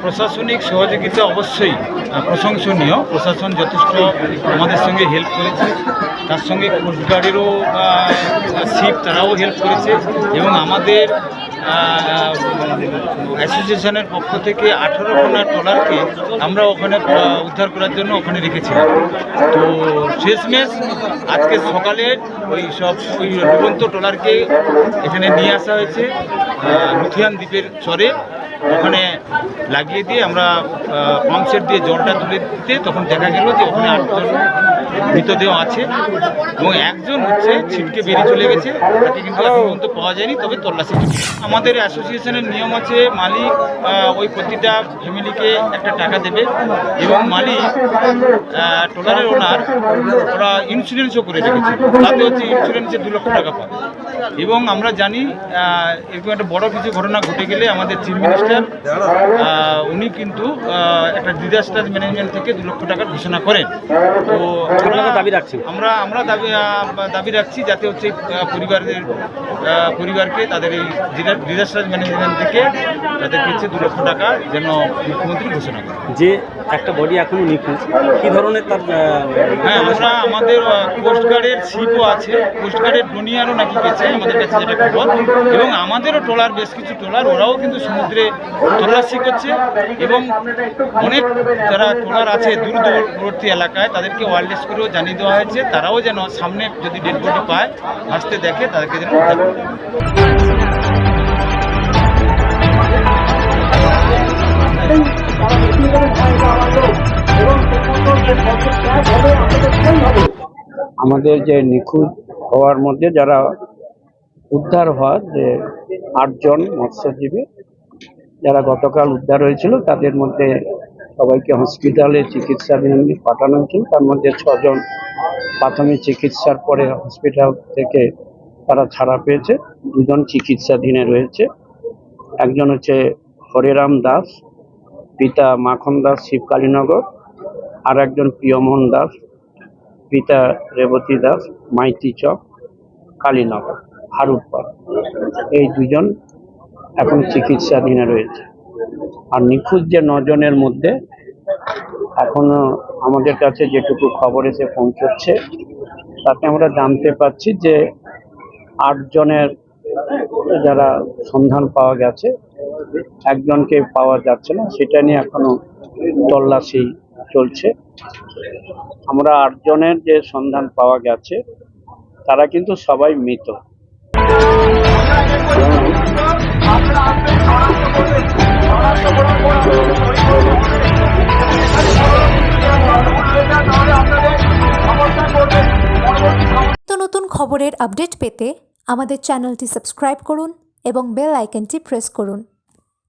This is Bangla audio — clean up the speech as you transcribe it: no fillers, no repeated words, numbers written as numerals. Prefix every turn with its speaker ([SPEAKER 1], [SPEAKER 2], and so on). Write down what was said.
[SPEAKER 1] প্রশাসনিক সহযোগিতা অবশ্যই প্রশংসনীয়। প্রশাসন যথেষ্ট আমাদের সঙ্গে হেল্প করেছে, তার সঙ্গে কোস্টগার্ডেরও শিপ তারাও হেল্প করেছে এবং আমাদের অ্যাসোসিয়েশনের পক্ষ থেকে 18 খানা ট্রলারকে আমরা ওখানে উদ্ধার করার জন্য ওখানে রেখেছিলাম। তো শেষমেশ আজকে সকালে ওই ডুবন্ত ট্রলারকে এখানে নিয়ে আসা হয়েছে লুথিয়ান দ্বীপের চরে, ওখানে লাগিয়ে দিয়ে আমরা পাম্পসেট দিয়ে জলটা তুলে দিতে তখন দেখা গেল যে ওখানে 8 জন মৃতদেহ আছে এবং একজন ছিটকে বেরিয়ে চলে গেছে, তাকে কিন্তু এখন পর্যন্ত পাওয়া যায়নি, তবে তল্লাশি চলছে। আমাদের অ্যাসোসিয়েশনের নিয়ম আছে, মালিক ওই প্রতিটা ফ্যামিলিকে একটা টাকা দেবে এবং মালিক ট্রলারের ওনার ওরা ইন্স্যুরেন্সও করে রেখেছে, তাতে ইন্স্যুরেন্সে 2 লক্ষ টাকা পাবে। এবং আমরা জানি এরকম একটা বড় কিছু ঘটনা ঘটে গেলে আমাদের চিফ মিনিস্টার উনি কিন্তু একটা ডিজাস্টার ম্যানেজমেন্ট থেকে 2 লক্ষ টাকার ঘোষণা করেন। তো আমরা দাবি রাখছি যাতে পরিবারকে তাদের এই ডিজাস্টার ম্যানেজমেন্ট থেকে তাদের কাছে 2 লক্ষ টাকা যেন মুখ্যমন্ত্রী ঘোষণা করেন।
[SPEAKER 2] যে একটা বডি এখনো নিখোঁজ, কী ধরনের তার?
[SPEAKER 1] হ্যাঁ, আমাদের কোস্টগার্ডের শিপও আছে, কোস্টগার্ডের ডোনিয়ারও নাকি গেছে আমাদের কাছে যেটা খবর, এবং আমাদেরও ট্রলার, বেশ কিছু ট্রলার ওরাও কিন্তু সমুদ্রে তল্লাশি করছে এবং অনেক যারা ট্রলার আছে দূরবর্তী এলাকায় তাদেরকে ওয়ারলেস করেও জানিয়ে দেওয়া হয়েছে, তারাও যেন সামনে যদি ডেড বডি পায় আসতে দেখে তাদেরকে যেন উদ্ধার করে।
[SPEAKER 3] আমাদের যে নিখোঁজ হওয়ার মধ্যে যারা উদ্ধার হওয়ার যে 8 জন মৎস্যজীবী যারা গতকাল উদ্ধার হয়েছিল, তাদের মধ্যে সবাইকে হসপিটালে চিকিৎসাধীন পাঠানো হয়েছিল। তার মধ্যে 6 জন প্রাথমিক চিকিৎসার পরে হসপিটাল থেকে তারা ছাড়া পেয়েছে, 2 জন চিকিৎসাধীনে রয়েছে। একজন হচ্ছে হরেরাম দাস, পিতা মাখন দাস, শিবকালীনগর, আর একজন প্রিয়মোহন দাস, পিতা রেবতী দাস, মাইতি চক, কালীনগর, হারুটপাড়া। এই 2 জন এখন চিকিৎসাধীনে রয়েছে। আর নিখোঁজ যে 9 জনের মধ্যে এখনো আমাদের কাছে যেটুকু খবর এসে পৌঁছচ্ছে তাতে আমরা জানতে পাচ্ছি যে 8 জনের যারা সন্ধান পাওয়া গেছে, একজনকে পাওয়া যাচ্ছে না, সেটা নিয়ে এখনো তল্লাশি চলছে। আমরা 8 জনের যে সন্ধান পাওয়া গেছে তারা কিন্তু সবাই মৃত।
[SPEAKER 4] নতুন খবরের আপডেট পেতে আমাদের চ্যানেলটি সাবস্ক্রাইব করুন এবং বেল আইকনটি প্রেস করুন।